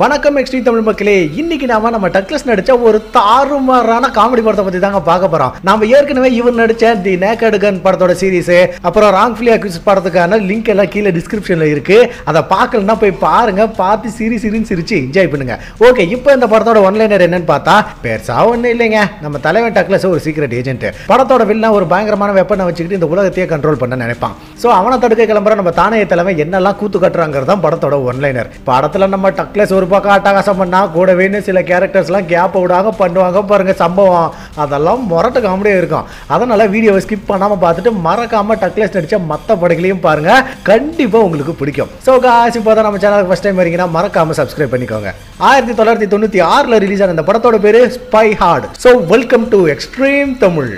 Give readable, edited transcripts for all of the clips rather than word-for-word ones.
வணக்கம் எக்ஸ்ட்ரீம் தமிழ் மக்களே. இன்னைக்கு நம்ம டக்ளஸ் நடிச்ச ஒரு தாறுமாறான காமெடி படத்தை பத்தி தாங்க பார்க்க போறோம். நாம ஏற்கனவே இவர் நடிச்ச தி நேக்கட் கன் படத்தோட சீரிஸ், அப்புறம் ராங்ஃபுல்லி அக்யூஸ்ட் படத்துக்கான லிங்க் எல்லாம் கீழே டிஸ்கிரிப்ஷன்ல இருக்கு. அதை பார்க்கலன்னா போய் பாருங்க, பார்த்து சிரிச்சு என்ஜாய் பண்ணுங்க. ஓகே, இப்போ இந்த படத்தோட ஒன்லைனர் என்னன்னு பார்த்தா பெருசா ஒன்றும் இல்லைங்க. நம்ம தலைவன் டக்ளஸ் ஒரு சீக்ரெட் ஏஜென்ட். படத்தோட வில்லன் ஒரு பயங்கரமான வெப்பனை வச்சுக்கிட்டு இந்த உலகத்தையே கண்ட்ரோல் பண்ண நினைப்பான். ஸோ அவனை தடுக்க கிளம்புற நம்ம தானே தலைவன் என்னெல்லாம் கூத்து கட்டுறாங்கிறது தான் படத்தோட ஒன்லைனர். படத்துல நம்ம டக்ளஸ் ஒரு பக்கம் அட்டகாசம் பண்ணா, கூடவே சில கேரக்டர்ஸ்லாம் கேப் விடாக பண்ணுவாங்க பாருங்க சம்பவம். அதெல்லாம் மொரட்டு காமெடியா இருக்கும். அதனால வீடியோவை ஸ்கிப் பண்ணாம பார்த்துட்டு மறக்காம டக்ளஸ் நடிச்ச மற்ற படங்களையும் பாருங்க, கண்டிப்பா உங்களுக்கு பிடிக்கும். ஸோ காசு இப்போ தான் நம்ம சேனலுக்கு ஃபர்ஸ்ட் டைம் வரீங்கன்னா மறக்காம சப்ஸ்கிரைப் பண்ணிக்கோங்க. 1996 ரிலீஸ் ஆன இந்த படத்தோட பேரு spy heart. So welcome to extreme Tamil.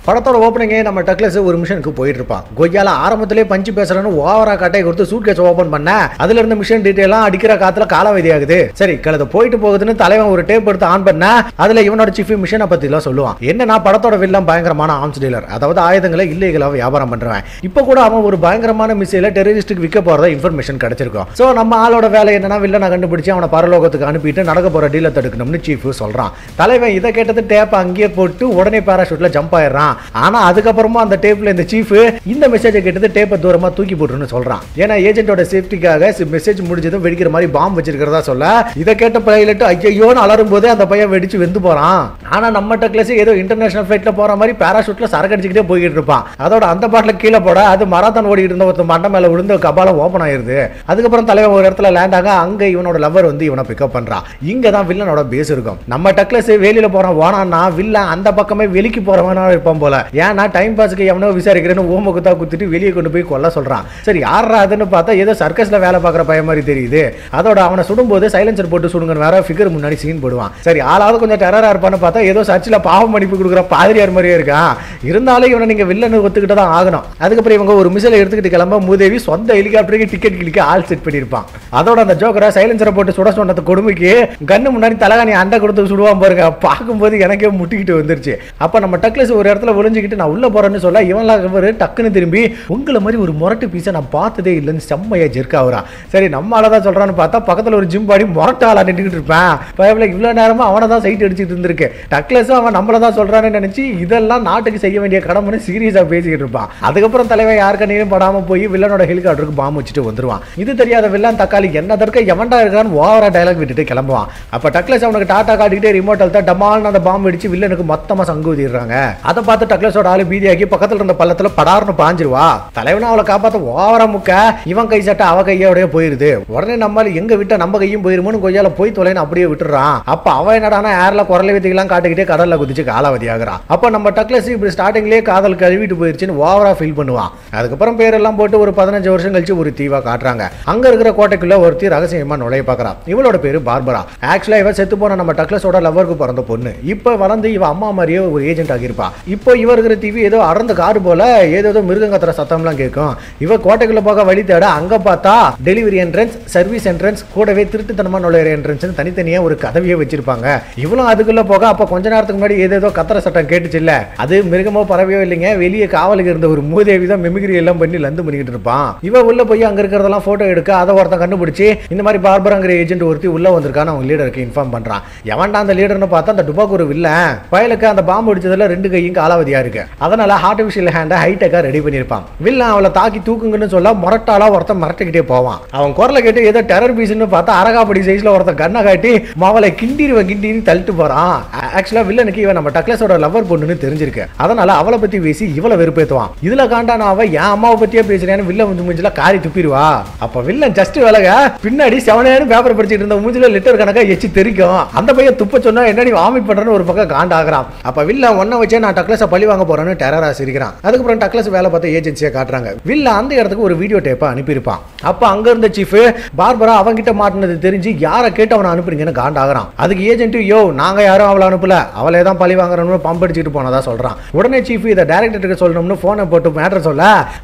படத்தோட ஓப்பனிங்கே நம்ம டக்ளஸ் ஒரு மிஷனுக்கு போயிட்டு இருப்பான். கொய்யால ஆரம்பத்திலே பஞ்சு பேசுறன்னு ஓவரா கட்டையை கொடுத்து சூட் கேஸ் ஓபன் பண்ண, அதுல இருந்த மிஷன் டீடைலாம் அடிக்கிற காத்துல காலாவதி ஆகுது. சரி, கழுத போயிட்டு போகுதுன்னு தலைவன் ஒரு டேப் எடுத்து ஆன் பண்ண, அதுல இவனோட சீஃப் மிஷனை பத்தி எல்லாம் சொல்லுவான். என்னன்னா படத்தோட வில்லன் பயங்கரமான ஆர்ம்ஸ் டீலர், அதாவது ஆயுதங்களை இல்லீகலா வியாபாரம் பண்றவன். இப்ப கூட அவன் ஒரு பயங்கரமான மிசைல டெரரிஸ்டுக்கு விற்க போறதா இன்ஃபர்மேஷன் கிடைச்சிருக்கும். சோ நம்ம ஆளோட வேலை என்னன்னா வில்லனை கண்டுபிடிச்சு அவனை பரலோகத்துக்கு அனுப்பிட்டு நடக்க போற டீலை தடுக்கணும்னு சீஃப் சொல்றான். தலைவன் இதை கேட்டது டேப் அங்கேயே போட்டு உடனே பேராஷூட்ல ஜம்ப் ஆயிடுறான். ஆனா அதுக்கப்புறமா அந்த டேப்ல இந்த சீஃப் இந்த மெசேஜை கேட்டது டேப்பை தூரமா தூக்கி போட்டுன்னு சொல்றான். ஏன்னா ஏஜென்ட்டோட சேஃப்டிக்காக மெசேஜ் முடிஞ்சதும் வெடிக்கிற மாதிரி பாம்பு வச்சிருக்கிறதா சொல்ல, இதை கேட்ட பைலட் ஐயோன்னு அலரும் போதே அந்த பையன் வெடிச்சு வெந்து போறான். ஆனா நம்ம டக்ளஸ் ஏதோ இன்டர்நேஷனல் ஃபிளைட்ல போற மாதிரி பேராஷூட்ல சரக்கு அடிச்சுக்கிட்டே போயிட்டு இருப்பான். அதோட அந்த பாட்டில கீழே போட அது மராத்தான் ஓடிட்டு இருந்த ஒருத்த மண்டை மேல விழுந்து கபாலம் ஓபன் ஆயிருது. அதுக்கப்புறம் தலைவன் ஒரு இடத்துல லேண்ட் ஆக, அங்க இவனோட லவர் வந்து இவனை பிக்கப் பண்றான். இங்கதான் வில்லனோட பேஸ் இருக்கும். நம்ம டக்ளஸ் வெளியில போறான் வானா, வில்லன் அந்த பக்கமே வெளிக்கு போறவனா இருப்பான் போல. ஏன்னா டைம் பாஸ்க்கு எவனோ விசாரிக்கிறேன்னு ஓம குத்தா குத்திட்டு வெளியே கொண்டு போய் கொல்ல சொல்றான். சரி, யாரா அதுன்னு பார்த்தா ஏதோ சர்க்கஸ்ல வேலை பார்க்குற பையன் மாதிரி தெரியுது. அதோட அவனை சுடும்போது சைலன்சர் போட்டு சுடுங்கன்னு வேற ஃபிகர் முன்னாடி சீன் போடுவான். சரி, ஆளாவது கொஞ்சம் டெரரா இருப்பான்னு பார்த்தா ஏதோ சர்ச்சில் பாவம் மன்னிப்பு கொடுக்குற பாதிரியார் மாதிரியே இருக்கான். இருந்தாலும் இவனை நீங்க வில்லன்னு ஒத்துக்கிட்டு தான் ஆகணும். அதுக்கப்புறம் இவங்க ஒரு மிசைலை எடுத்துக்கிட்டு கிளம்ப மூதேவி சொந்த ஹெலிகாப்டருக்கு டிக்கெட் கிளிக்க ஆள் செட் பண்ணியிருப்பான். அதோட அந்த ஜோக்கரை சைலன்சரை போட்டு சுட சொன்னது கொடுமைக்கு கண்ணு முன்னாடி தலகாணி அண்டை கொடுத்து சுடுவான் பாருங்க. பார்க்கும்போது எனக்கே முட்டிக்கிட்டு வந்துருச்சு. அப்ப நம்ம டக்ளஸ் ஒரு இடத்துல ஒளிஞ்சுக்கிட்டு நான் உள்ள போறேன்னு சொல்ல, இவன்லாம் டக்குன்னு திரும்பி உங்களை மாதிரி ஒரு முரட்டு பீஸை நான் பார்த்ததே இல்லைன்னு செம்மையா ஜெர்க் ஆகுறா. சரி, நம்மளால தான் சொல்றான்னு பார்த்தா பக்கத்துல ஒரு ஜிம் பாடி முரட்டாளா நின்றுட்டு இருப்பேன். பயபில் இவ்வளவு நேரமா அவனை தான் சைட் அடிச்சுட்டு இருந்திருக்கு. டக்ளஸும் அவன் நம்மள தான் சொல்றான்னு நினைச்சு இதெல்லாம் நாட்டுக்கு செய்ய வேண்டிய கடமைன்னு சீரியஸா பேசிக்கிட்டு இருப்பான். அதுக்கப்புறம் தலைவன் யார் கண்ணிலும் படாம போய் வில்லனோட ஹெலிகாப்டருக்கு பாம்பு வச்சுட்டு வந்துருவான். இது தெரியாத வில்லன் தக்காளி என்ன தடுக்க எவன்டா இருக்கான்னு ஓவரா டயலாக் விட்டுட்டு கிளம்புவான். அப்ப டக்ளஸ் அவனுக்கு டாட்டா காட்டிக்கிட்டே ரிமோட் அழுத்தா டமால்னு அந்த பாம்பு அடிச்சு வில்லனுக்கு மொத்தமா சங்கு ஊதிடுறாங்க. அதை பார்த்து டக்ளஸோட ஆளு பீதியாக்கி பக்கத்துல இருந்த பள்ளத்துல படார்னு பாஞ்சிருவா. தலைவனா அவளை காப்பாத்த ஓவரா முக்க, இவன் கை சட்ட அவ கையோடய போயிருது. உடனே நம்ம எங்க விட்ட நம்ம கையும் போயிருமோன்னு கொய்யால போய் தொலைன்னு அப்படியே விட்டுறான். அப்ப அவன் என்னடானா ஏர்ல குரலை வித்திகளாம் காட்டிக்கிட்டே கடல்ல குதிச்சு காலாவதி ஆகுறான். அப்ப நம்ம டக்ளஸ் இப்படி ஸ்டார்டிங்லேயே காதல் கழுவிட்டு போயிருச்சுன்னு ஓவரா ஃபீல் பண்ணுவான். அதுக்கப்புறம் பேரெல்லாம் போட்டு ஒரு 15 வருஷம் கழிச்சு ஒரு தீவா காட்டுறாங்க. அங்க இருக்கிற கோட்டைக்குள்ள ஒருத்தி ரகசியமா நுழைய பாக்குறான். இவளோட பேரு பார்பரா. ஆக்சுவலா இவ செத்து போன நம்ம டக்ளஸோட லவருக்கு பிறந்த பொண்ணு. இப்ப வளர்ந்து இவ அம்மா மாதிரியே ஒரு ஏஜென்ட் ஆகியிருப்பா. இப்போ இவ இருக்கிற தீவி ஏதோ அறந்த காடு போல ஏதோ மிருகம் கத்துற சத்தம்லாம் கேட்கும். இவ கோட்டைக்குள்ள போக வழி தேட அங்க பார்த்தா டெலிவரி என்ட்ரன்ஸ், சர்வீஸ் என்ட்ரன்ஸ், கூடவே திருட்டுத்தனமா நுழையிற என்ட்ரன்ஸ் தனித்தனியா ஒரு கதவியை வச்சிருப்பாங்க. இவளும் அதுக்குள்ள போக அப்ப கொஞ்ச நேரத்துக்கு முன்னாடி ஏதோ கத்துற சட்டம் கேட்டுச்சு இல்ல, அது மிருகமோ பறவையோ இல்லைங்க, வெளியே காவலுக்கு இருந்த ஒரு மூதேவி தான் மிமிக்ரி எல்லாம் பண்ணி லந்து பண்ணிக்கிட்டு இருப்பான். இவ உள்ள போய் அங்க இருக்கிறதெல்லாம் போட்டோ எடுக்க, அதை ஒருத்தன் கண்டுபிடிச்சு இந்த மாதிரி பார்பராங்கிற ஏஜென்ட் ஒருத்தி உள்ள வந்திருக்கான்னு அவங்க லீடருக்கு இன்ஃபார்ம் பண்றான். எவன்டா அந்த லீடர்னு பார்த்தா அந்த டுபாக்கு ஒரு வில்லன். பயலுக்கு அந்த பாம்பு அடிச்சதுல 2 கையும் காலாவதியா இருக்கு. அதனால ஆர்டிபிஷியல் ஹேண்டை ஹைடெக்கா ரெடி பண்ணிருப்பான். வில்லன் அவளை தாக்கி தூக்குங்கன்னு சொல்ல முரட்டாளா ஒருத்தன் மிரட்டிக்கிட்டே போவான். அவன் குரலை கேட்டு ஏதோ டெரர் பீஸ்னு பார்த்தா அரகாப்படி சைஸ்ல ஒருத்தன் கண்ணை காட்டி மாவளை கிண்டி தள்ளிட்டு போறான். ஆக்சுவலா வில்லனுக்கு இவன் நம்ம டக்ளஸோட லவர் பொண்ணுன்னு தெரிஞ்சிருக்கு. அதனால அவளை பத்தி பேசி இவளை வெறுப்பேத்துவான். இதுல காண்டான அவ என் அம்மாவை பத்தியே பேசுறேன்னு வில்லன் வந்து மூஞ்சில காரி துப்பிடுவா. அப்ப வில்லன் ஜஸ்ட் விலக பின்னாடி செவனேன்னு பேப்பர் படிச்சுட்டு இருந்த மூஞ்சில லிட்டர் கணக்கா எச்சி தெரிக்கும். அந்த பையன் துப்ப சொன்னா என்னடி வாமிட் பண்றன்னு ஒரு பக்கம் காண்டாகிறான். அப்ப வில்லன் ஒன்ன வச்சே நான் டக்ளஸை பழி வாங்க போறேன்னு டெரரா சிரிக்கிறான். அதுக்கப்புறம் டக்ளஸ் வேலை பார்த்த ஏஜென்சியை காட்டுறாங்க. வில்லன் அந்த இடத்துக்கு ஒரு வீடியோ டேப்பை அனுப்பியிருப்பான். அப்ப அங்க இருந்த சீஃப் பார்பரா அவங்கிட்ட மாட்டினது தெரிஞ்சு யாரை கேட்டு அவனை அனுப்புறீங்கன்னு காண்டாகிறான். அதுக்கு ஏஜென்ட் யோ நாங்க யாரும் அவளை அனுப்பல, அவளே தான் பழி வாங்குறோம்னு பம்ப் அடிச்சுட்டு போனதா சொல்றான். உடனே சீஃப் இதை டைரக்டருக்கு சொல்லணும்னு போனை போட்டு மேட்டர் சொல்ல,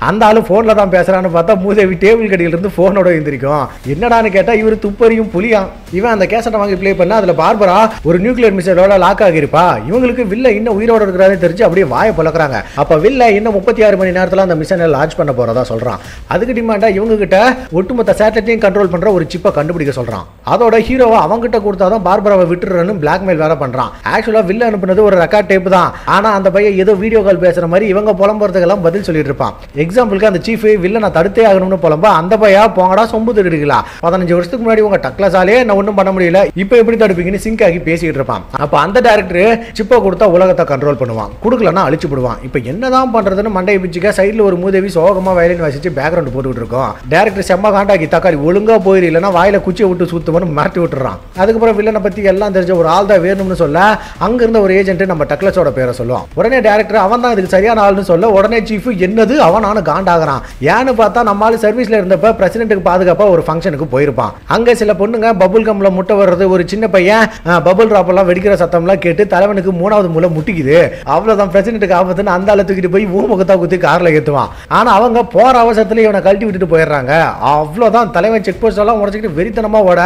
அந்த ஆளு போன்ல தான் பேசுறான்னு பார்த்தா மூதேவி டேபிள் கடியில இருந்து போனோட எழுந்திருக்கும். என்னடான்னு கேட்டா இவரு துப்பறியும் புலியா. இவன் அந்த கேசட்டை வாங்கி ப்ளே பண்ண அதுல பார்பரா ஒரு நியூக்ளியர் மிசைலோட லாக் ஆகிருப்பா. இவங்களுக்கு வில்ல இன்னும் உயிரோட இருக்கிறதே தெரிஞ்சு அப்படியே வாயை பழக்கிறாங்க. அப்ப வில்ல இன்னும் 36 மணி நேரத்துல அந்த மிஷனை லான்ச் பண்ண போறதா சொல்றான். அதுக்கு டிமாண்டா இவங்க கிட்ட ஒட்டுமொத்த சேட்டலைட்டையும் கண்ட்ரோல் பண்ற ஒரு சிப்பை கண்டுபிடிக்க சொல்றான். அதோட ஹீரோவை அவங்க கிட்ட கொடுத்தாதான் பார்பராவை விட்டுறன்னு பிளாக்மெயில் வேற பண்றான். ஆக்சுவலா வில்ல அனுப்புனது ஒரு ரெக்கார்ட் டேப் தான். ஆனா அந்த பையன் ஏதோ வீடியோ கால் பேசுற மாதிரி இவங்க புலம்புறதுக்கெல்லாம் பதில் சொல்லிட்டு இருப்பான். எக்ஸாம்பிளுக்கு அந்த சீஃப் வில்ல நான் தடுத்தே ஆகணும்னு புலம்ப அந்த பையா போங்கடா சொம்பு தடுக்கலாம். 15 வருஷத்துக்கு முன்னாடி உங்க டக்லஸாலே நான் ஒன்றும் பண்ண முடியல, இப்போ எப்படி தடுப்பீங்கன்னு சிங்க் ஆகி பேசிட்டு இருப்பான். அப்ப அந்த டைரக்டர் சிப்பை கொடுத்தா உலகத்தை கண்ட்ரோல் பண்ணுவான், கொடுக்கலன்னா அழிச்சு விடுவான். இப்போ என்னதான் பண்றதுன்னு மண்டையை பிச்சுக்க சைடுல ஒரு மூதேவி சோகமா வயலின் வாசிச்சு பேக்ரவுண்ட் போட்டுக்கிட்டு இருக்கோம். டைரக்டர் செம்ம காண்டாக்கி தக்காளி ஒழுங்கா போயிரு இல்லைன்னா வாயில குச்சியை விட்டு சுத்தவனு மாட்டி விட்டுறான். அதுக்கப்புறம் வில்லனை பத்தி எல்லாம் தெரிஞ்ச ஒரு ஆள் தான் வேணும்னு சொல்ல அங்க இருந்த ஒரு ஏஜென்ட் நம்ம டக்லஸோட பேரை சொல்லுவான். உடனே டைரக்டர் அவன் தான் இதுக்கு சரியான ஆள்னு சொல்ல உடனே சீஃப் என்னது அவனானு காண்டாகிறான். ஏன்னு பார்த்தா நம்மளால சர்வீஸ்ல இருந்தப்ப பிரசிடென்ட்டுக்கு பாதுகாப்பா ஒரு ஃபங்க்ஷனுக்கு போயிருப்பான். அங்க சில பொண்ணுங்க பபுள் கம்ல முட்டை வர்றது, ஒரு சின்ன பையன் பபுள் டிராப் எல்லாம் வெடிக்கிற சத்தம்லாம் கேட்டு தலைவனுக்கு 3வது மூளை முட்டிக்குது. அவ்வளவுதான் பிரசிடென்ட்டுக்கு ஆபத்துன்னு அந்த ஆளை தூக்கிட்டு போய் ஊமுகத்தா குத்தி கார்ல ஏத்துவான். ஆனா அவங்க போற அவசரத்துல இவனை கழட்டி விட்டுட்டு போயிடுறாங்க. அவ்வளவுதான் தலைவன் செக் போஸ்ட் எல்லாம் உடச்சிக்கிட்டு வெறித்தனமா ஓட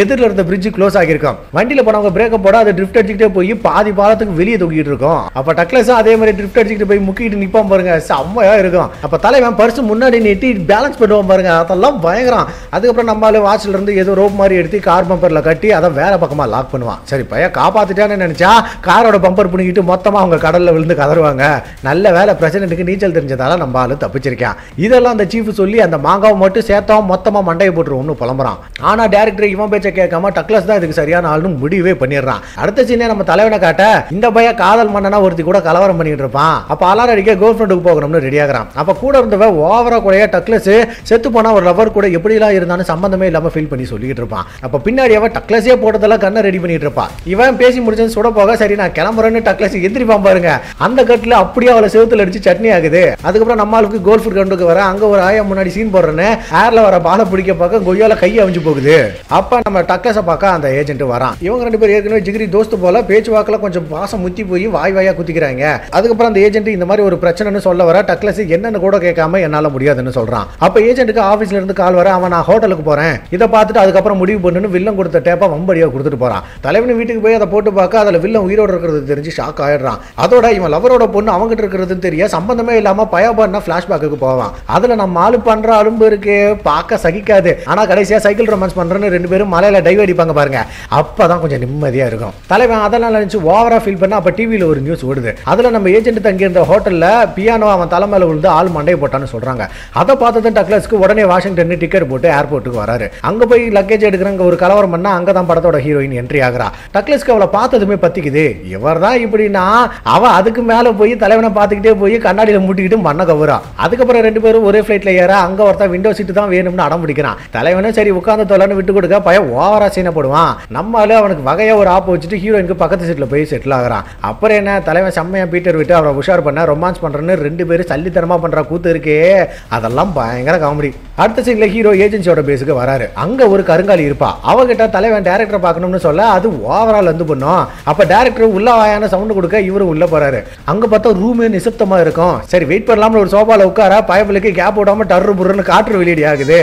எதிரில் இருந்த பிரிட்ஜ் க்ளோஸ் ஆகிருக்கும். வண்டியில போனவங்க பிரேக்கப் போட அது ட்ரிஃப்ட் அடிச்சுக்கிட்டே போய் பாதி பாலத்துக்கு வெளியே தூக்கிட்டு இருக்கும். அப்ப டக்லஸும் அதே மாதிரி ட்ரிஃப்ட் அடிச்சுக்கிட்டு போய் முக்கிட்டு நிப்பான் பாருங்க, செம்மையா இருக்கும். அப்ப தலைவன் பர்ஸ் முன்னாடி நீட்டி பேலன்ஸ் பண்ணுவான் பாருங்க, அதெல்லாம் பயங்கரம். அதுக்கப்புறம் நம்மளால வாட்ச்ல இருந்து ஏதோ ரோப் மாதிரி எடுத்து கார் பம்பர்ல கட்டி அதை வேற பக்கமா லாக் பண்ணுவான். சரி பையன் காப்பாத்திட்டான்னு நினைச்சா காரோட பம்பர் பண்ணிக்கிட்டு மொத்தமா அவங்க கடல்ல விழுந்து கதறுவாங்க. நல்ல வேலை பிரசிடென்ட்டுக்கு நீச்சல் தெரிஞ்சதால நம்ம ஆளு தப்பிச்சிருக்கான். இதெல்லாம் அந்த சீஃப் சொல்லி அந்த மாங்காவை மட்டும் சேர்த்தோம் மொத்தமா மண்டையை போட்டுருவோம்னு புலம்புறான். ஆனா டைரக்டர் இவன் பேச்ச கேட்காம டக்லஸ் தான் இதுக்கு சரியான ஆள்னு முடிவே பண்ணிடுறான். அடுத்த சீனே நம்ம தலைவனை காட்ட இந்த பையன் காதல் மன்னனா ஒருத்தி கூட கலவரம் பண்ணிட்டு இருப்பான். அப்ப அலாரம் அடிக்க கேர்ள் ஃப்ரெண்டுக்கு போகணும்னு ரெடி ஆகிறான். அப்ப கூட இருந்தவன் ஓவரா கூடயே டக்லஸ் செத்து போனா ஒரு லவர் கூட எப்படிலாம் இருந்தாலும் சம்பந்தமே இல்லாம ஃபீல் பண்ணி சொல்லிட்டு இருப்பான். அப்ப பின்னாடி அவன் டக்லஸே போட்டதெல்லாம் கண்ணை ரெடி பண்ணிட்டு இருப்பான். இவன் பேசி முடிச்சு சுட போக சரி நான் கிளம்புறேன்னு டக்லஸ் எந்திரிப்பான் பாருங்க. அந்த கட்டில அப்படியே அவளை செவுத்துல அடிச்சு சட்னி ஆகுது. அதுக்கப்புறம் நம்மளுக்கு கோல்ஃப் கிரவுண்டுக்கு வர அங்க ஒரு ஆயா முன்னாடி சீன் போடுறேன்னு ஏர்ல வர பாலை பிடிக்க பார்க்க கொய்யால கை அவிஞ்சு போகுது. அப்ப நம்ம டக்லஸை பார்க்க அந்த ஏஜென்ட் வரான். இவங்க 2 பேரும் ஏற்கனவே ஜிகிரி தோஸ்து போல பேச்சு வாக்கில் கொஞ்சம் பாசம் முத்தி போய் வாய் வாயா குத்திக்கிறாங்க. அதுக்கப்புறம் அந்த ஏஜென்ட் இந்த மாதிரி ஒரு பிரச்சனைன்னு சொல்ல வர டக்லஸ் என்னன்னு கூட கேட்காம என்னால முடியாதுன்னு சொல்றான். அப்ப ஏஜென்ட்டுக்கு ஆபீஸ்ல இருந்து கால் வர அவன் நான் ஹோட்டலுக்கு போறேன் இதை பார்த்துட்டு அதுக்கப்புறம் முடிவு பண்ணுன்னு வில்லன் கொடுத்த டேப்பா வம்படியா கொடுத்துட்டு போறான். தலைவன் வீட்டுக்கு போய் அதை போட்டு பார்க்க அதுல வில்லன் உயிரோட இருக்கிறது தெரிஞ்சு ஷாக் ஆயிடுறான். அதோட இவன் லவரோட பொண்ணு அவங்கிட்ட இருக்கிறது தெரிய சம்பந்தமே இல்லாம பயோபான்னா பிளாஷ்பேக்கு போவான். அதுல நம்ம ஆளு பண்ற அலும்பு இருக்கு பார்க்க சகிக்காது. ஆனா கடைசியா சைக்கிள் ரொமான்ஸ் பண்றேன்னு 2 பேரும் மலையில டைவ் அடிப்பாங்க பாருங்க, அப்பதான் கொஞ்சம் நிம்மதியா இருக்கும். தலைவன் அதெல்லாம் நினைச்சு ஓவரா ஃபீல் பண்ண அப்ப டிவியில ஒரு நியூஸ் ஓடுது. அதுல நம்ம ஏஜென்ட் தங்கி இருந்த ஹோட்டல்ல பியானோ அவன் தலைமையில விழுந்து ஆள் மண்டையை போட்டான்னு சொல்றாங்க. அதை பார்த்ததும் டக்லஸ்க்கு உடனே வாஷிங்டன் டிக்கெட் போட்டு ஏர்போர்ட்டுக்கு வராரு. அங்க போய் லக்கேஜ் எடுக்கிறங்க ஒரு கலவரம் பண்ணா அங்கதான் படத்தோட ஹீரோயின் என்ட்ரி ஆகிறா. டக்லஸ்க்கு அவளை பார்த்ததுமே பத்திக்குது. இவர் தான் இப்படின்னா அவ அதுக்கு மேல போய் தலைவனை பார்த்துக்கிட்டே போய் கண்ணாடியில மூட்டிக்கிட்டு மண்ண கவுறா. அதுக்கப்புறம் 2 பேரும் ஒரே ஃபிளைட்ல ஏற அங்க ஒருத்தன் விண்டோ சீட்டு தான் வேணும்னு அடம் பிடிக்கிறான். தலைவனும் சரி உட்கார்ந்து தொலைன்னு விட்டு கொடுக்க பையன் ஓவரா சீனை போடுவான். நம்மளால அவனுக்கு வகையா ஒரு ஆப் வச்சுட்டு ஹீரோயினுக்கு பக்கத்து சீட்ல போய் செட்டில் ஆகிறான். அப்புறம் என்ன தலைவன் செம்மையா பீட்டர் விட்டு அவரை உஷார் பண்ண ரொமான்ஸ் பண்றேன்னு 2 பேரும் சல்லித்தனமா பண்ற கூத்து இருக்கே, அதெல்லாம் பயங்கர காமெடி. அடுத்த சீன்ல ஹீரோ ஏஜென்சியோட பேஸுக்கு வராரு. அங்க ஒரு கருங்காலி இருப்பா. அவகிட்ட தலைவன் டைரக்டர் பார்க்கணும்னு சொல்ல அது ஓவரால் வந்து பண்ணும். அப்ப டைரக்டர் உள்ள வாயான சவுண்ட் கொடுக்க இவரு உள்ள போறாரு. அங்க பார்த்தா ரூமே நிசப்தமா இருக்கும். சரி வெயிட் பண்ணலாம்னு ஒரு சோபால உட்கார பயபலுக்கு கேப் விடாம டர்ரு புர்ருன்னு காற்று வெளியீடு ஆகுது.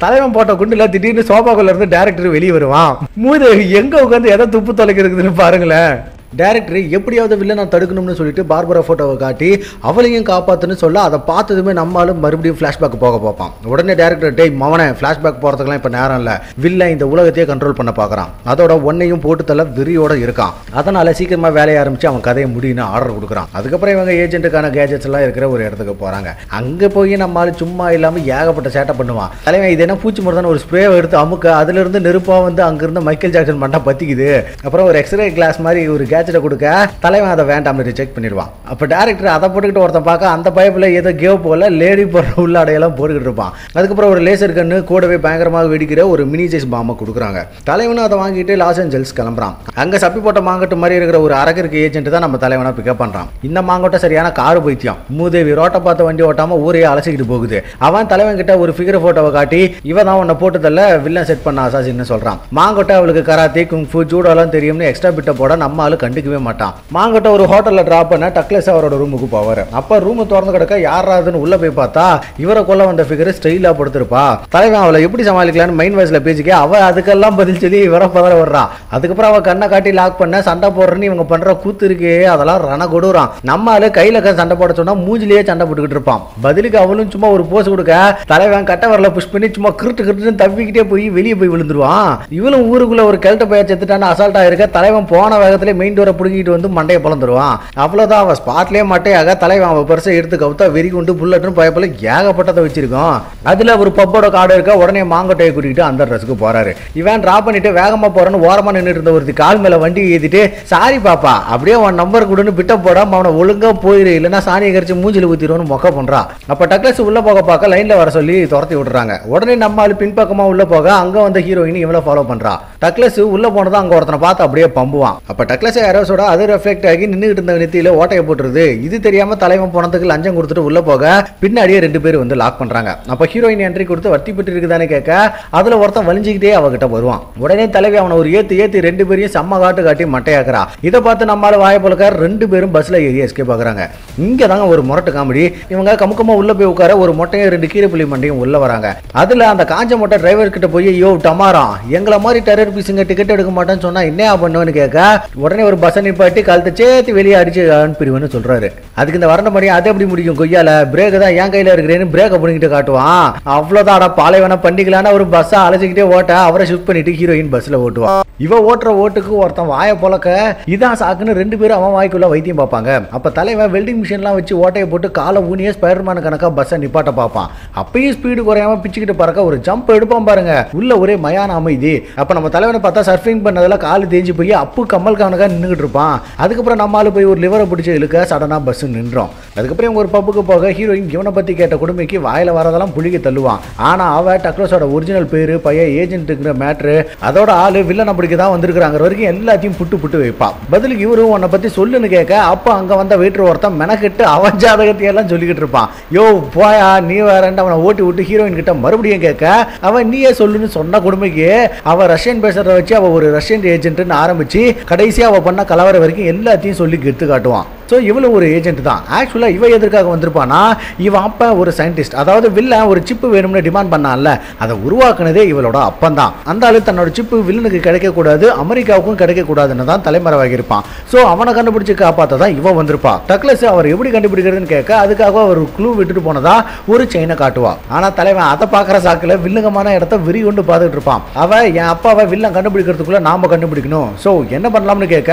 தலைவன் போட்ட குண்டுல திடீர்னு சோபாக்குள்ள இருந்து டைரக்டர் வெளியே வருவான். மூதேவி எங்க உட்காந்து எதை துப்பு தொலைக்கிறதுன்னு பாருங்களேன். டைரக்டர் எப்படியாவது வில்லனை தடுக்கணும்னு சொல்லிட்டு பார்பரா போட்டோவை காட்டி அவளையும் காப்பாத்துன்னு சொல்ல அதை பார்த்ததுமே நம்மளும் மறுபடியும் பிளாஷ்பேக் போக பார்ப்பான். உடனே டைரக்டர் டேய் மவனே பிளாஷ்பேக் போறதுக்கெல்லாம் இப்ப நேரம் இல்ல, வில்லன் இந்த உலகத்தையே கண்ட்ரோல் பண்ண பாக்குறான், அதோட ஒன்னையும் போட்டு தள்ள வெறியோட இருக்கான், அதனால சீக்கிரமா வேலையை ஆரம்பிச்சு அவன் கதையை முடியும்னு ஆர்டர் கொடுக்குறான். அதுக்கப்புறம் இவங்க ஏஜென்ட்டுக்கான கேஜெட்ஸ் எல்லாம் இருக்கிற ஒரு இடத்துக்கு போறாங்க. அங்க போய் நம்மளால சும்மா இல்லாம ஏகப்பட்ட சேட்டை பண்ணுவான். தலைவன் இது என்ன பூச்சி மருந்தான ஒரு ஸ்ப்ரே எடுத்து அமுக்க அதுல இருந்து நெருப்பா வந்து அங்கிருந்து மைக்கேல் ஜாக்சன் பண்ணா பத்திக்குது. அப்புறம் ஒரு எக்ஸ்ரே கிளாஸ் மாதிரி ஒரு கொடுக்க தலைவன் அதை வேண்டாம்னு ரிஜெக்ட் பண்ணிடுவான். அப்ப டைரக்டர் அதை போட்டுக்கிட்டு ஒருத்தன் பார்க்க அந்த பைப்ல ஏதோ கேவ் போல லேடி போடுற உள்ளாடையெல்லாம் போட்டுக்கிட்டு இருப்பான். அதுக்கப்புறம் ஒரு லேசர் கண்ணு கூடவே பயங்கரமாக வெடிக்கிற ஒரு மினி சைஸ் பாம்பை கொடுக்குறாங்க. தலைவனும் அதை வாங்கிட்டு லாஸ் ஏஞ்சல்ஸ் கிளம்புறான். அங்க சப்பி போட்ட மாங்கட்டு மாதிரி இருக்கிற ஒரு அரகருக்கு ஏஜென்ட் தான் நம்ம தலைவனை பிக்கப் பண்றான். இந்த மாங்கோட்ட சரியான காரு பைத்தியம். மூதேவி ரோட்டை பார்த்த வண்டி ஓட்டாம ஊரையே அலசிக்கிட்டு போகுது. அவன் தலைவன் கிட்ட ஒரு ஃபிகர் போட்டோவை காட்டி இவன் தான் உன்னை போட்டுதல்ல வில்லன் செட் பண்ண அசாசின்னு சொல்றான். மாங்கோட்ட அவளுக்கு கராத்தே குங்ஃபு ஜூடோலாம் தெரியும்னு எக்ஸ்ட்ரா பிட்ட போட நம்ம ஆளு கண்டுக்கவே மாட்டான். மாங்கட்ட ஒரு ஹோட்டல்ல டிராப் பண்ண டக்ளஸ் அவரோட ரூமுக்கு போவாரு. அப்ப ரூம் திறந்து கிடக்க யாராதுன்னு உள்ள போய் பார்த்தா இவரை கொல்ல வந்த ஃபிகர் ஸ்டைலா படுத்திருப்பா. தலைவன் அவளை எப்படி சமாளிக்கலான்னு மைண்ட் வாய்ஸ்ல பேசிக்க அவ அதுக்கெல்லாம் பதில் சொல்லி இவரை பதற வர்றான். அதுக்கப்புறம் அவ கண்ணை காட்டி லாக் பண்ண சண்டை போடுறேன்னு இவங்க பண்ற கூத்து இருக்கே அதெல்லாம் ரண கொடுறான். நம்ம ஆளு கையில சண்டை போட சொன்னா மூஞ்சிலேயே சண்டை போட்டுக்கிட்டு இருப்பான். பதிலுக்கு அவளும் சும்மா ஒரு போஸ் கொடுக்க தலைவன் கட்ட வரல புஷ் பண்ணி சும்மா கிருட்டு தவிக்கிட்டே போய் வெளியே போய் விழுந்துருவான். இவளும் ஊருக்குள்ள ஒரு கெல்ட்ட பைய செத்துட்டான்னு அசால்ட்டா இருக்க தலைவன் போன வேகத்திலே மெயின் டோரை புடுங்கிட்டு வந்து மண்டையை பிளந்துருவான். அவ்வளவுதான் அவன் ஸ்பாட்லயே மட்டையாக தலைவன் அவன் பர்சை எடுத்து கவுத்தா வெறி கொண்டு புல்லட்டும் பயப்பல ஏகப்பட்டதை வச்சிருக்கோம். அதுல ஒரு பப்போட கார்டு இருக்க உடனே மாங்கட்டையை கூட்டிட்டு அந்த ட்ரெஸ்க்கு போறாரு. இவன் டிராப் பண்ணிட்டு வேகமா போறன்னு ஓரமா நின்றுட்டு இருந்த ஒருத்தி கால் மேல வண்டி ஏத்திட்டு சாரி பாப்பா அப்படியே உன் நம்பர் கொடுன்னு பிட்ட போடாம அவனை ஒழுங்கா போயிரு இல்லைன்னா சாணியை கரிச்சு மூஞ்சில ஊத்திடுவோன்னு மொக்க பண்றான். அப்ப டக்ளஸ் உள்ள போக பார்க்க லைன்ல வர சொல்லி துரத்தி விடுறாங்க. உடனே நம்ம ஆளு பின்பக்கமா உள்ள போக அங்க வந்த ஹீரோயின் இவளை ஃபாலோ பண்றா. டக்ளஸ் உள்ள போனதா அங்க ஒருத்தனை பார்த்து அப்படியே பம்புவான். அப்ப டக்ளஸ் யாரோட அது ரெஃப்ளெக்ட் ஆகி நின்றுட்டு இருந்த நெத்தியில ஓட்டையை போட்டுருது. இது தெரியாம தலைவன் போனதுக்கு லஞ்சம் கொடுத்துட்டு உள்ள போக பின்னாடியே 2 பேர் வந்து லாக் பண்றாங்க. அப்ப ஹீரோயின் என்ட்ரி கொடுத்து வட்டி பெற்று இருக்குதானே கேட்க அதுல ஒருத்தன் வலிஞ்சுக்கிட்டே அவகிட்ட வருவான். உடனே தலைவி அவனை ஒரு ஏத்தி 2 பேரையும் செம்ம காட்டி மட்டையாக்குறா. இதை பார்த்து நம்மளால வாய போலக்கார 2 பேரும் பஸ்ல ஏறி எஸ்கேப் ஆகுறாங்க. இங்க தாங்க ஒரு முரட்டு காமெடி. இவங்க கமுக்கமா உள்ள போய் உட்கார ஒரு மொட்டையும் 2 கீரைப்புள்ளி மண்டையும் உள்ள வராங்க. அதுல அந்த காஞ்ச மொட்டை டிரைவர் கிட்ட போய் யோ டமாரா எங்களை மாதிரி டெரர் பீஸுங்க டிக்கெட் எடுக்க மாட்டேன்னு சொன்னா என்ன பண்ணுவேன்னு கேட்க உடனே ஒரு பஸ் நிப்பாட்டி கழுத்தை சேர்த்து வெளியே அடிச்சு அனுப்பிடுவேன்னு சொல்றாரு. அதுக்கு இந்த வறண்ட மாதிரி அதை எப்படி முடியும் கொய்யால பிரேக் தான் என் கையில இருக்கிறேன்னு பிரேக்கை பிடிக்கிட்டு காட்டுவான். அவ்வளவுதான் பழையவன பண்ணிக்கலான்னு ஒரு பஸ்ஸா அழைச்சிக்கிட்டே ஓட்ட அவரை ஷிஃப்ட் பண்ணிட்டு ஹீரோயின் பஸ்ல ஓட்டுவான். இவ ஓட்டுற ஓட்டுக்கு ஒருத்தன் வாய போலக்க இதான் சாக்குன்னு 2 பேரும் அவன் வாய்க்குள்ள வைத்தியம் பார்ப்பாங்க. அப்ப தலைவன் வெல்டிங் மிஷின்லாம் வச்சு ஓட்டையை போட்டு காலை ஊனியே ஸ்பைடர்மேன் கணக்கா பஸ்ஸை நிப்பாட்ட பார்ப்பான். அப்பயும் ஸ்பீடு குறையாம பிச்சுக்கிட்டு பறக்க ஒரு ஜம்ப் எடுப்பான் பாருங்க. உள்ள ஒரே மயான அமைதி. அப்ப நம்ம தலைவனை பார்த்தா சர்ஃபிங் பண்ணதுல காலு தேஞ்சு போய் அப்பு கம்மல் கணக்கா நின்றுட்டு இருப்பான். அதுக்கப்புறம் நம்மால போய் ஒரு லிவரை பிடிச்சி இழுக்க சடனா பஸ் நின்றோம். அதுக்கப்புறம் ஒரு பப்புக்கு போக ஹீரோயின் இவனை பத்தி கேட்ட கொடுமைக்கு வாயில வரதெல்லாம் புளிக்க தள்ளுவான். ஆனா அவ டக்ளஸோட ஒரிஜினல் பேரு பையன் ஏஜென்ட்டுங்கிற மேட்ரு அதோட ஆளு வில்லனை பிடிக்க தான் வந்திருக்காங்க வரைக்கும் எல்லாத்தையும் புட்டு வைப்பா. பதிலுக்கு இவரும் உன்னை பத்தி சொல்லுன்னு கேட்க அப்ப அங்க வந்த வெயிட்டர் ஒருத்தன் மெனக்கெட்டு அவன் ஜாதகத்தையெல்லாம் சொல்லிக்கிட்டு இருப்பான். யோ போயா நீ வேறண்டு அவனை ஓட்டி விட்டு ஹீரோயின் கிட்ட மறுபடியும் கேட்க அவன் நீயே சொல்லுன்னு சொன்ன கொடுமைக்கு அவ ரஷ்யன் பேசுறத வச்சு அவ ஒரு ரஷ்யன் ஏஜென்ட்னு ஆரம்பிச்சு கடைசியா அவ பண்ண கலவர வரைக்கும் எல்லாத்தையும் சொல்லி எடுத்து காட்டுவான். ஸோ இவளும் ஒரு ஏஜென்ட் தான். ஆக்சுவலாக இவ எதற்காக வந்திருப்பானா இவன் அப்பா ஒரு சயின்டிஸ்ட். அதாவது வில்லன் ஒரு சிப்பு வேணும்னு டிமாண்ட் பண்ணான்ல அதை உருவாக்குனதே இவளோட அப்பன் தான். அந்த ஆளு தன்னோட சிப்பு வில்லனுக்கு கிடைக்கக்கூடாது அமெரிக்காவுக்கும் கிடைக்கக்கூடாதுன்னு தான் தலைமறைவாகி இருப்பான். ஸோ அவனை கண்டுபிடிச்சு காப்பாற்ற தான் இவ வந்திருப்பா. டக்ளஸ் அவர் எப்படி கண்டுபிடிக்கிறதுன்னு கேட்க அதுக்காக ஒரு க்ளூ விட்டுட்டு போனதா ஒரு செயினை காட்டுவா. ஆனா தலைவன் அதை பார்க்குற சாக்கில் வில்லங்கமான இடத்த விரி கொண்டு பார்த்துட்டு இருப்பான். அவ என் அப்பாவை வில்லன் கண்டுபிடிக்கிறதுக்குள்ள நாம கண்டுபிடிக்கணும். ஸோ என்ன பண்ணலாம்னு கேட்க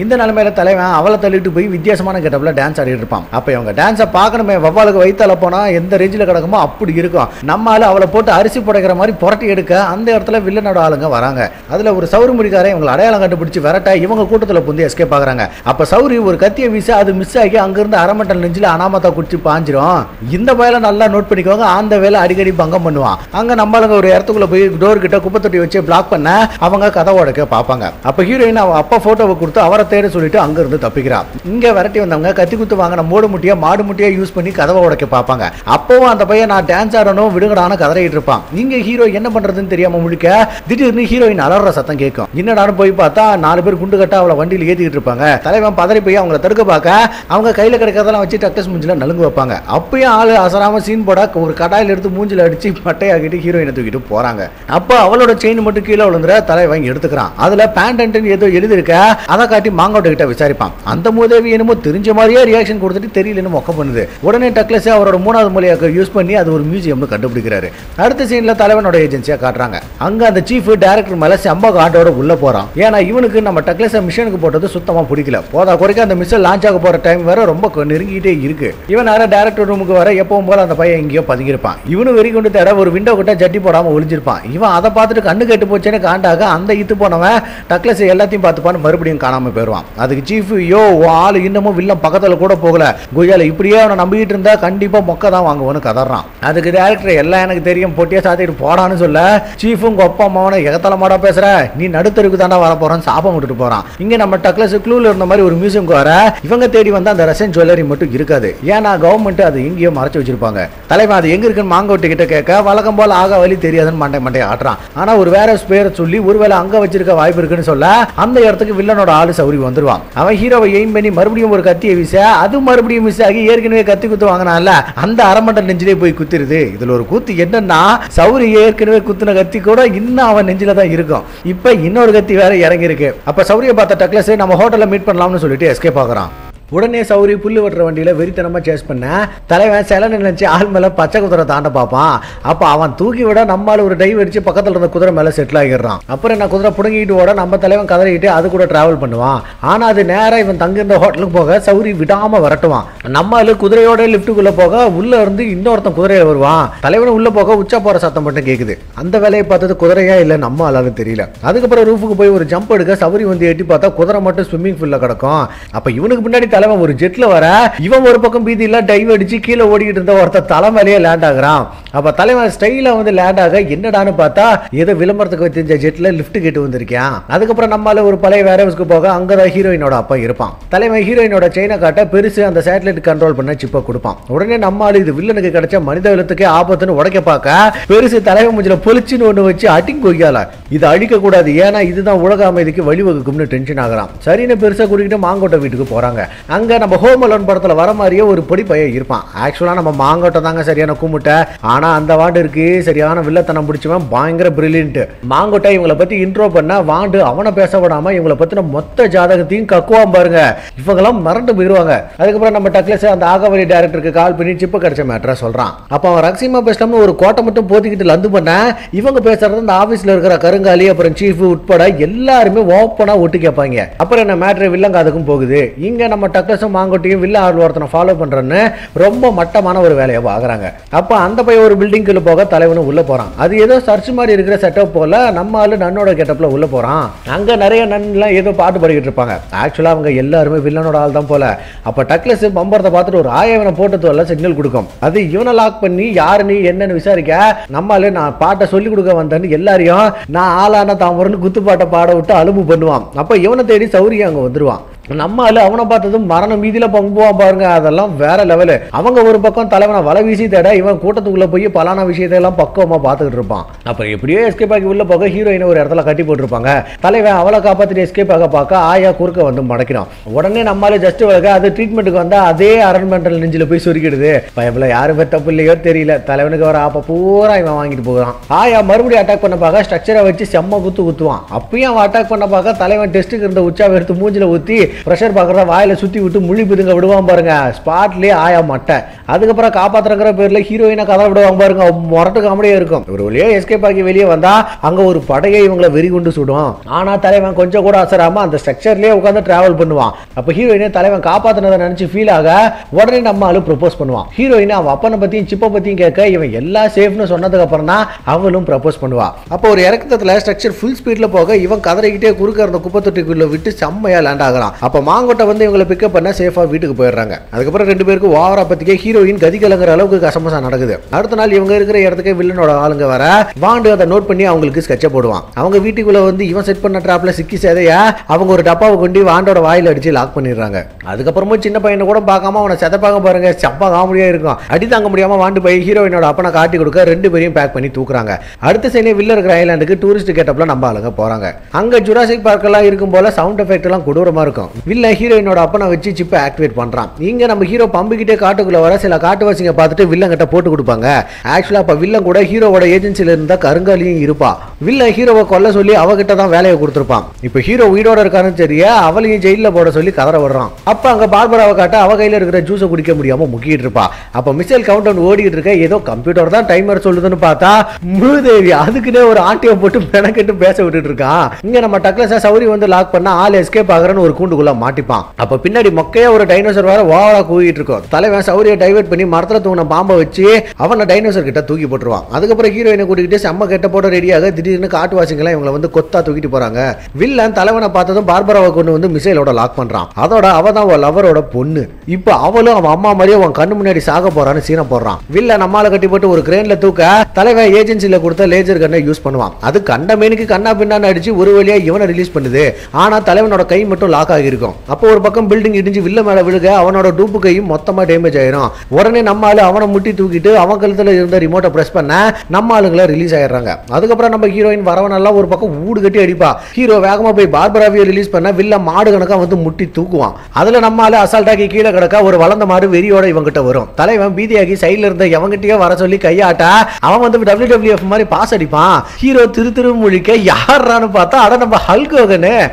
இந்த நிலைமையில தலைவன் அவளை தள்ளிட்டு போய் வித்தியாசமான கெட்டப்ல டான்ஸ் ஆடிட்டு இருப்பான். அப்ப இவங்க டான்ஸை பார்க்கணுமே வவ்வாலுக்கு வைத்தால போனா எந்த ரேஞ்சில் கிடக்குமோ அப்படி இருக்கும். நம்மால அவளை போட்டு அரிசி புடைக்கிற மாதிரி புரட்டி எடுக்க அந்த இடத்துல வில்லனோட ஆளுங்க வராங்க. அதுல ஒரு சௌரி முடிக்காரன் இவங்களை அடையாளம் கண்டுபிடிச்சு விரட்ட இவங்க கூட்டத்தில் புந்து எஸ்கேப் ஆகுறாங்க. அப்ப சௌரி ஒரு கத்திய வீச அது மிஸ் ஆகி அங்கிருந்து அரமண்டல் நெஞ்சில அனாமத்தா குடிச்சு பாஞ்சிரும். இந்த வேலை நல்லா நோட் பண்ணிக்கோங்க. அந்த வேலை அடிக்கடி பங்கம் பண்ணுவான். அங்க நம்மளுங்க ஒரு இடத்துக்குள்ள போய் டோர் கிட்ட குப்பை தொட்டி வச்சு பிளாக் பண்ண அவங்க கதவை உடைக்க பார்ப்பாங்க. அப்ப ஹீரோயின் அவ அப்பா போட்டோவை கொடுத்து அவரை தேட சொல்லிட்டு அங்க இருந்து தப்பிக்கிறா. இங்க விரட்டி வந்தவங்க கத்தி குத்து வாங்கின மூடு முட்டியா மாடு முட்டியா யூஸ் பண்ணி கதவை உடைக்க பார்ப்பாங்க. அப்பவும் அந்த பையன் நான் டான்ஸ் ஆடணும் விடுங்கடான கதறிட்டு இருப்பான். இங்க ஹீரோ என்ன பண்றதுன்னு தெரியாம முழிக்க திடீர்னு ஹீரோயின் அலற சத்தம் கேட்கும். என்னடான்னு போய் பார்த்தா 4 பேர் குண்டு கட்ட அவளை வண்டியில் ஏத்திட்டு இருப்பாங்க. தலைவன் பதறி போய் அவங்களை தடுக்க பார்க்க அவங்க கையில கிடைக்கிறதெல்லாம் வச்சு டக்ளஸ் மூஞ்சில நலுங்கு வைப்பாங்க. அப்பயும் ஆளு அசராம சீன் போட ஒரு கடாயில் எடுத்து மூஞ்சில அடிச்சு மட்டையாக்கிட்டு ஹீரோயினை தூக்கிட்டு போறாங்க. அப்ப அவளோட செயின் மட்டும் கீழே விழுந்துற தலைவன் எடுத்துக்கிறான். அதுல பேண்ட் ஏதோ எழுதிருக்க அதை காட்டி மாங்கோட்ட கிட்ட விசாரிப்பான். அந்த மூதேவி என்னமோ தெரிஞ்ச மாதிரியே ரியாக்ஷன் கொடுத்துட்டு தெரியலன்னு மொக்க பண்ணுது. உடனே டக்ளஸ் அவரோட 3வது மூலையை யூஸ் பண்ணி அது ஒரு மியூசியம்னு கண்டுபிடிக்கிறாரு. அடுத்த சீன்ல தலைவனோட ஏஜென்சியா காட்டுறாங்க. அங்க அந்த சீஃப் டைரக்டர் மேல செம்ம காட்டோட உள்ள போறான். ஏன்னா இவனுக்கு நம்ம டக்ளஸ் மிஷனுக்கு போட்டது சுத்தமா பிடிக்கல. போதா குறைக்க அந்த மிஷன் லான்ச் ஆக போற டைம் வேற ரொம்ப நெருங்கிட்டே இருக்கு. இவன் நேரம் டைரக்டர் ரூமுக்கு வர எப்பவும் போல அந்த பையன் எங்கேயோ பதுங்கிருப்பான். இவனு வெறி கொண்டு தேட ஒரு விண்டோ கிட்ட ஜட்டி போடாம ஒளிஞ்சிருப்பான். இவன் அதை பார்த்துட்டு கண்ணு கெட்டு போச்சேன்னு காண்டாக அந்த இத்து போனவன் டக்ளஸ் எல்லாத்தையும் பார்த்துப்பான்னு மறுபடியும் காணாம போயிருவான். அதுக்கு சீஃப் யோ ஆளு இன்னும் இன்னமும் வில்லன் பக்கத்துல கூட போகல. கொய்யால இப்படியே அவனை நம்பிக்கிட்டு இருந்தா கண்டிப்பா மொக்க தான் வாங்குவோன்னு கதறான். அதுக்கு டைரக்டர் எல்லாம் எனக்கு தெரியும், பொட்டியா சாத்திட்டு போடான்னு சொல்ல சீஃபும் கொப்பா அம்மாவனை எகத்தலமாடா பேசுற, நீ நடுத்தருக்கு தாண்டா வர போறான்னு சாபம் விட்டுட்டு போறான். இங்க நம்ம டக்ளஸ் க்ளூல இருந்த மாதிரி ஒரு மியூசியம் வர இவங்க தேடி வந்தா அந்த ரசன் ஜுவல்லரி மட்டும் இருக்காது. ஏன்னா கவர்மெண்ட் அது எங்கேயோ மறைச்சு வச்சிருப்பாங்க. தலைவன் அது எங்க இருக்குன்னு மாங்கோட்டு கிட்ட கேட்க வழக்கம் போல ஆக வழி தெரியாதுன்னு மண்டை ஆட்டுறான். ஆனா ஒரு வேற பேரை சொல்லி ஒருவேளை அங்க வச்சிருக்க வாய்ப்பு இருக்குன்னு சொல்ல அந்த இடத்துக்கு வில்லனோட ஆளு சௌரி வந்துருவான். அவன் ஹீரோவை எய்ம் பண்ணி மறுபடியும் ஒரு கத்தியை வீச அது மறுபடியும் மிஸ் ஆகி ஏற்கனவே கத்தி குத்து வாங்கினால அந்த அரமண்டல் நெஞ்சிலே போய் குத்திருது. இதுல ஒரு கூத்து என்னன்னா சௌரி ஏற்கனவே குத்துன கத்தி கூட இன்னும் அவன் நெஞ்சில தான் இருக்கும். இப்ப இன்னொரு கத்தி வேற இறங்கி இருக்கு. அப்ப சௌரிய பார்த்த டக்ளஸ் நம்ம ஹோட்டல்ல மீட் பண்ணலாம்னு சொல்லிட்டு எஸ்கேப் ஆகுறான். உடனே சௌரி புல்லு வெட்டுற வண்டியில வெறித்தனமா சேஸ் பண்ண தலைவன் சில நினைச்சு ஆள் மேல பச்சை குதிரை தாண்ட பார்ப்பான். அப்ப அவன் தூக்கி விட நம்மால ஒரு டைவ் அடிச்சு பக்கத்துல இருந்த குதிரை மேல செட்டில் ஆகிடுறான். அப்புறம் என்ன குதிரை புடுங்கிட்டு ஓட நம்ம தலைவன் கதறிட்டு அது கூட டிராவல் பண்ணுவான். ஆனா அது நேரம் இவன் தங்கிருந்த ஹோட்டலுக்கு போக சௌரி விடாம வரட்டுவான். நம்மால குதிரையோட லிப்டுக்குள்ள போக உள்ள இருந்து இன்னொருத்தன் குதிரையில வருவான். தலைவன் உள்ள போக உச்சா போற சத்தம் மட்டும் கேக்குது. அந்த வேலையை பார்த்தது குதிரையா இல்ல நம்ம ஆளாலும் தெரியல. அதுக்கப்புறம் ரூஃபுக்கு போய் ஒரு ஜம்ப் எடுக்க சௌரி வந்து எட்டி பார்த்தா குதிரை மட்டும் ஸ்விம்மிங் பூல்ல கிடக்கும். அப்ப இவனுக்கு முன்னாடி தலைவன் ஒரு ஜெட்ல வர இவன் ஒரு பக்கம் பீதியில டைவ் அடிச்சு கீழே ஓடிக்கிட்டு இருந்த ஒருத்தர் தலைமையிலேயே லேண்ட் ஆகுறான். அப்ப தலைவன் ஸ்டைல வந்து லேண்ட் ஆக என்னடான்னு பார்த்தா ஏதோ விளம்பரத்துக்கு தெரிஞ்ச ஜெட்ல லிஃப்ட் கேட்டு வந்திருக்கான். அதுக்கப்புறம் நம்மால ஒரு பழைய வேரவுஸ்க்கு போக அங்கதான் ஹீரோயினோட அப்பா இருப்பான். தலைவன் ஹீரோயினோட செயினை காட்ட பெருசு அந்த சேட்டலைட் கண்ட்ரோல் பண்ண சிப்ப கொடுப்பான். உடனே நம்மால இது வில்லனுக்கு கிடைச்ச மனித விலத்துக்கே ஆபத்துன்னு உடைக்க பார்க்க பெருசு தலைவன் முஞ்சில பொலிச்சுன்னு ஒண்ணு வச்சு அட்டிங் கொய்யால இது அழிக்க கூடாது, ஏன்னா இதுதான் உலக அமைதிக்கு வழிவகுக்கும்னு டென்ஷன் ஆகுறான். சரின்னு பெருசா கூட்டிகிட்டு மாங்கோட்டை வீட்டுக்கு போறாங்க. அங்க நம்ம ஹோம் அலோன் படத்துல வர மாதிரியே ஒரு பொடி பையன் இருப்பான். ஆக்சுவலா நம்ம மாங்கோட்டை தாங்க சரியான கூமுட்டை. ஆனா அந்த வாண்டு இருக்கு சரியான வில்லத்தனம் பிடிச்சவன் பயங்கர பிரில்லியன்ட். மாங்கோட்டை இவங்களை பத்தி இன்ட்ரோ பண்ண வாண்டு அவனை பேச விடாம இவங்களை பத்தின மொத்த ஜாதகத்தையும் கக்குவான் பாருங்க. இவங்கெல்லாம் மறந்து போயிருவாங்க. அதுக்கப்புறம் நம்ம டக்ளஸ் அந்த ஆகவலி டைரக்டருக்கு கால் பண்ணி சிப்ப கிடைச்ச மேட்டரை சொல்றான். அப்ப அவன் ரகசியமா பேசலாம்னு ஒரு கோட்டை மட்டும் போத்திக்கிட்டு லந்து பண்ண இவங்க பேசுறது அந்த ஆபீஸ்ல இருக்கிற கருங்காலி அப்புறம் சீஃப் உட்பட எல்லாருமே ஓப்பனா ஒட்டு கேட்பாங்க. அப்புறம் என்ன மேட்டர் வில்லங்க அதுக்கும் போகுது. இங்க நம்ம டக்ளஸும் மாங்கோட்டையும் வில்ல ஆள் ஒருத்தனை ஃபாலோ பண்றேன்னு ரொம்ப மட்டமான ஒரு வேலையை ஆகுறாங்க. அப்ப அந்த பையன் ஒரு பில்டிங்குள்ள போக தலைவனும் உள்ள போறான். அது ஏதோ சர்ச் மாதிரி இருக்கிற செட்டப் போல நம்ம ஆளு நன்னோட கெட்டப்ல உள்ள போறான். அங்க நிறைய நன்லாம் ஏதோ பாட்டு பாடிக்கிட்டு இருப்பாங்க. ஆக்சுவலா அவங்க எல்லாருமே வில்லனோட ஆள் தான் போல. அப்ப டக்ளஸ் பம்பரத்தை பார்த்துட்டு ஒரு ஆயவனை போட்டு தோல்ல சிக்னல் கொடுக்கும். அது இவனை லாக் பண்ணி யாரு நீ என்னன்னு விசாரிக்க நம்மால நான் பாட்டை சொல்லி கொடுக்க வந்தேன்னு எல்லாரையும் நான் ஆளான தாமரன்னு குத்துப்பாட்டை பாட விட்டு அலும்பு பண்ணுவான். அப்ப இவனை தேடி சௌரி அங்க வந்துருவான். நம்ம ஆளு அவனை பார்த்ததும் மரண மீதியில பங்குவான் பாருங்க. அதெல்லாம் வேற லெவலு. அவங்க ஒரு பக்கம் தலைவனை வலை வீசி தேட இவன் கூட்டத்துக்குள்ள போய் பலான விஷயத்தையெல்லாம் பக்குவமா பார்த்துக்கிட்டு இருப்பான். அப்புறம் எப்படியோ எஸ்கேப் ஆகி உள்ள போக ஹீரோயினை ஒரு இடத்துல கட்டி போட்டுருப்பாங்க. தலைவன் அவளை காப்பாத்திட்டு எஸ்கேப் ஆக பார்க்க ஆயா குறுக்க வந்து மடக்கிறான். உடனே நம்மளால ஜஸ்ட் வளர்க்க அது ட்ரீட்மெண்ட்டுக்கு வந்தா அதே அரண்மெண்டல் நெஞ்சில போய் சொருக்கிடுது. பயப்புல யாரும் தப்பு இல்லையோ தெரியல. தலைவனுக்கு வர ஆப்ப பூரா இவன் வாங்கிட்டு போகிறான். ஆயா மறுபடியும் அட்டாக் பண்ண பார்க்க ஸ்ட்ரக்சரை வச்சு செம்ம குத்துவான். அப்பயும் அவன் அட்டாக் பண்ண பார்க்க தலைவன் டெஸ்ட்டுக்கு இருந்த உச்சா எடுத்து மூஞ்சில ஊத்தி பிரஷர் பார்க்கறத வாயில சுத்தி விட்டு முழி பிதுங்க விடுவான் பாருங்க. ஸ்பாட்லயே ஆயா மட்டை. அதுக்கப்புறம் காப்பாத்துறங்கிற பேர்ல ஹீரோயினை கதை விடுவாங்க பாருங்க. மொரட்டு காமெடியா இருக்கும். ஒரு வழியா எஸ்கேப் ஆகி வெளியே வந்தா அங்க ஒரு படையை இவங்களை வெறி கொண்டு சுடும். ஆனா தலைவன் கொஞ்சம் கூட அசராம அந்த ஸ்ட்ரக்சர்லயே உட்காந்து டிராவல் பண்ணுவான். அப்ப ஹீரோயினை தலைவன் காப்பாத்தினதை நினைச்சு ஃபீல் ஆக உடனே நம்ம ஆளு ப்ரப்போஸ் பண்ணுவான். ஹீரோயின் அவன் அப்பனை பத்தியும் சிப்பை பத்தியும் கேட்க இவன் எல்லாம் சேஃப்னு சொன்னதுக்கு அப்புறம் தான் அவளும் ப்ரப்போஸ் பண்ணுவா. அப்போ ஒரு இறக்கத்துல ஸ்ட்ரக்சர் ஃபுல் ஸ்பீட்ல போக இவன் கதறிக்கிட்டே குறுக்க இருந்த குப்பை தொட்டிக்குள்ள விட்டு செம்மையா லேண்ட் ஆகுறான். அப்ப மாங்கோட்டை வந்து இவங்களை பிக்கப் பண்ண சேஃபா வீட்டுக்கு போயிடுறாங்க. அதுக்கப்புறம் ரெண்டு பேருக்கு ஓவரா பத்திக்கே ஹீரோயின் கதி கலங்குற அளவுக்கு கசமசா நடக்குது. அடுத்த நாள் இவங்க இருக்கிற இடத்துக்கு வில்லனோட ஆளுங்க வர வாண்டு அதை நோட் பண்ணி அவங்களுக்கு ஸ்கெட்ச போடுவான். அவங்க வீட்டுக்குள்ள வந்து இவன் செட் பண்ண டிராப்ல சிக்கி சேதைய அவங்க ஒரு டப்பாவை கொண்டு வாண்டோட வாயில அடிச்சு லாக் பண்ணிடுறாங்க. அதுக்கப்புறமும் சின்ன பையனை கூட பார்க்காம அவனை செதப்பாங்க பாருங்க. சப்பா காமெடியா இருக்கும். அடி தாங்க முடியாம வாண்டு போய் ஹீரோயினோட அப்பனை காட்டி கொடுக்க ரெண்டு பேரையும் பேக் பண்ணி தூக்குறாங்க. அடுத்த சைனே வில்ல இருக்கிற ஐலாண்டுக்கு டூரிஸ்ட் கெட்டப்ல நம்ம ஆளுங்க போறாங்க. அங்க ஜுராசிக் பார்க் எல்லாம் இருக்கும் போல சவுண்ட் எஃபெக்ட் எல்லாம் கொடூரமா இருக்கும். வில்ல ஹீரோயினோட அப்பனை வச்சு சிப்பை ஆக்டிவேட் பண்றான். இங்க நம்ம ஹீரோ பம்புகிட்டே காட்டுக்குள்ள வர சில காட்டுவாசிங்க பார்த்துட்டு வில்லன் கிட்ட போட்டு கொடுப்பாங்க. ஆக்சுவலா அப்ப வில்லன் கூட ஹீரோவோட ஏஜென்சில இருந்தா கருங்காலியும் இருப்பா. வில்லன் ஹீரோவை கொல்ல சொல்லி அவகிட்ட தான் வேலையை கொடுத்திருப்பான். இப்ப ஹீரோ உயிரோட இருக்கான்னு தெரியா அவளையும் ஜெயில போட சொல்லி கதற விடுறான். அப்ப அங்க பார்பராவை காட்ட அவ கையில இருக்கிற ஜூஸை குடிக்க முடியாம முக்கிட்டு இருப்பா. அப்ப மிசைல் கவுண்ட் டவுன் ஓடிட்டு இருக்க ஏதோ கம்ப்யூட்டர் தான் டைமர் சொல்லுதுன்னு பார்த்தா முழுதேவி அதுக்குன்னே ஒரு ஆட்டியை போட்டு மெனக்கெட்டு பேச விட்டுட்டு இருக்கான். இங்க நம்ம டக்ளஸா சௌரி வந்து லாக் பண்ணா ஆள் எஸ்கேப் ஆகுறன்னு ஒரு கூண்டுக்குள்ள மரத்துக்குள்ள மாட்டிப்பான். அப்ப பின்னாடி மொக்கையா ஒரு டைனோசர் வேற ஓவரா கூவிட்டு இருக்கும். தலைவன் சௌரிய டைவர்ட் பண்ணி மரத்துல தூங்கின பாம்பை வச்சு அவனை டைனோசர் கிட்ட தூக்கி போட்டுருவான். அதுக்கப்புறம் ஹீரோயினை கூட்டிட்டு செம்ம கெட்ட போட ரெடியாக திடீர்னு காட்டுவாசிங்களா இவங்களை வந்து கொத்தா தூக்கிட்டு போறாங்க. வில்லன் தலைவனை பார்த்ததும் பார்பராவை கொண்டு வந்து மிசைலோட லாக் பண்றான். அதோட அவ தான் லவரோட பொண்ணு. இப்போ அவளும் அவன் அம்மா மாதிரியே அவன் கண்ணு முன்னாடி சாக போறான்னு சீனை போடுறான். வில்ல நம்மால கட்டி போட்டு ஒரு கிரேன்ல தூக்க தலைவன் ஏஜென்சில கொடுத்த லேசர் கண்ணை யூஸ் பண்ணுவான். அது கண்டமேனுக்கு கண்ணா பின்னான்னு அடிச்சு ஒரு வழியா இவனை ரிலீஸ் பண்ணுது. ஆனா தலைவனோட கை மட்டும் லாக் ஆகிருக்கும். அப்போ ஒரு பக்கம் பில்டிங் இடிஞ்சு வில்ல மேல விழுக அவனோட டூப்பு கையும் மொத்தமா டேமேஜ் ஆயிரும். உடனே நம்ம ஆளு அவனை முட்டி தூக்கிட்டு அவன் கழுத்துல இருந்த ரிமோட்டை பிரஸ் பண்ண நம்ம ஆளுங்களை ரிலீஸ் ஆயிடுறாங்க. அதுக்கப்புறம் நம்ம ஹீரோயின் வரவனெல்லாம் ஒரு பக்கம் ஊடு கட்டி அடிப்பா. ஹீரோ வேகமா போய் பார்பராவியை ரிலீஸ் பண்ண வில்ல மாடு கணக்கா வந்து முட்டி தூக்குவான். அதுல நம்ம ஆளு அசால்ட்டாக்கி கீழே கிடக்க ஒரு வளர்ந்த மாடு வெறியோட இவங்கிட்ட வரும். தலைவன் பீதியாகி சைட்ல இருந்த எவங்கிட்டயே வர சொல்லி கையாட்ட அவன் வந்து WWF மாதிரி பாஸ் அடிப்பான். ஹீரோ திரு முழிக்க யாரான்னு பார்த்தா அட நம்ம ஹல்க் ஹோகன்.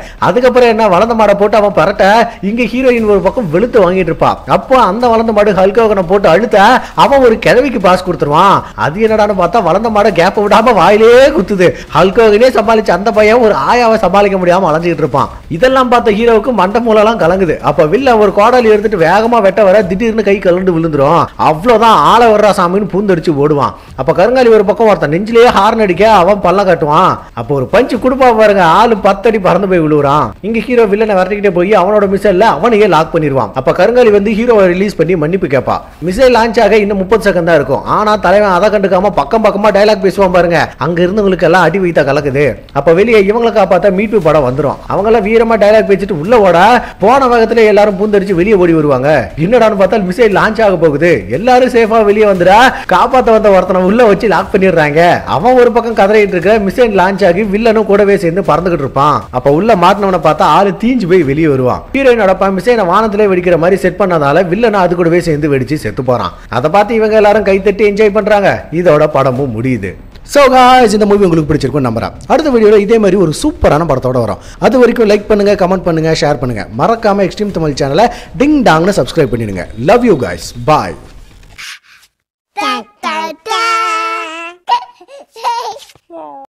அதுக்கப்புறம் என்ன வளர்ந்த மாடை போட்டு அவன் பரட்ட இங்க ஹீரோயின் ஒரு பக்கம் வெளுத்து வாங்கிட்டு இருப்பா. அப்போ அந்த வளர்ந்த மாடு ஹல்க் ஹோகனை போட்டு அழுத்த அவன் ஒரு கிழவிக்கு பாஸ் கொடுத்துருவான். அது என்னடான்னு பார்த்தா வளர்ந்த மாடை கேப் விடாம வாயிலே குத்துது. ஹல்க் ஹோகனே சமாளிச்ச அந்த பையன் ஒரு ஆயாவை சமாளிக்க முடியாம அலைஞ்சிட்டு இருப்பான். இதெல்லாம் பார்த்த ஹீரோவுக்கு மண்ட மூலலாம் கலங்குது. அப்ப வில்ல ஒரு கோடாலி எடுத்துட்டு வேகமா வெட்ட வர திடீர்னு கை கலந்து விழுந்துரும். அவ்வளவுதான் ஆள வர்றா சாமின்னு பூந்தடிச்சு ஓடுவான். அப்ப கருங்காலி ஒரு பக்கம் ஒருத்தன் நெஞ்சிலேயே ஹார்ன் அடிக்க அவன் பல்ல காட்டுவான். அப்போ ஒரு பஞ்சு குடுப்பா பாருங்க ஆளு 10 அடி பறந்து போய் விழுவுறான். இங்க ஹீரோ வில்லனை விரட்டிக்கிட்டே போய் அவனோட மிசைல்ல அவனையே லாக் பண்ணிடுவான். அப்ப கருங்காலி வந்து ஹீரோவை ரிலீஸ் பண்ணி மன்னிப்பு கேட்பா. மிசைல் லான்ச் ஆக இன்னும் 30 செகண்ட் தான் இருக்கும். ஆனா தலைவன் அதை கண்டுக்காம பக்கமா டயலாக் பேசுவான் பாருங்க. அங்க இருந்தவங்களுக்கு எல்லாம் அடி வைத்தா கலக்குது. அப்ப வெளியே இவங்களை காப்பாத்த மீட்பு படம் வந்துரும். அவங்க எல்லாம் வீரமா டயலாக் பேசிட்டு உள்ள ஓட போன வேகத்துல எல்லாரும் பூந்தடிச்சு வெளியே ஓடி வருவாங்க. என்னடான்னு பார்த்தா மிசைல் லான்ச் ஆக போகுது. எல்லாரும் சேஃபா வெளியே வந்துடா காப்பாத்த வந்த ஒருத்தனை உள்ள வச்சு லாக் பண்ணிடுறாங்க. அவன் ஒரு பக்கம் கதறிட்டு இருக்க மிசைல் லான்ச் ஆகி வில்லனும் கூடவே சேர்ந்து பறந்துகிட்டு இருப்பான். அப்ப உள்ள மாட்டினவனை பார்த்தா ஆளு தீஞ்சு போய் வெளியே வருவான். ஹீரோயின் அடப்பா மிசைலை வானத்திலே வெடிக்கிற மாதிரி செட் பண்ணதால வில்லனும் அது கூடவே சேர்ந்து வெடிச்சு செத்து போறான். அதை பார்த்து இவங்க எல்லாரும் கைத்தட்டி என்ஜாய் பண்றாங்க. இதோட படமும் முடியுது. சோ गाइस இந்த மூவி உங்களுக்கு பிடிச்சிருக்கும் நம்புறேன். அடுத்த வீடியோல இதே மாதிரி ஒரு சூப்பரான படத்தோட வரும். அது வரைக்கும் லைக் பண்ணுங்க, கமெண்ட் பண்ணுங்க, ஷேர் பண்ணுங்க. மறக்காம எக்ஸ்ட்ரீம் தமிழ் சேனலை டிங் டாங்னு சப்ஸ்கிரைப் பண்ணிடுங்க. Love you guys. பாய்.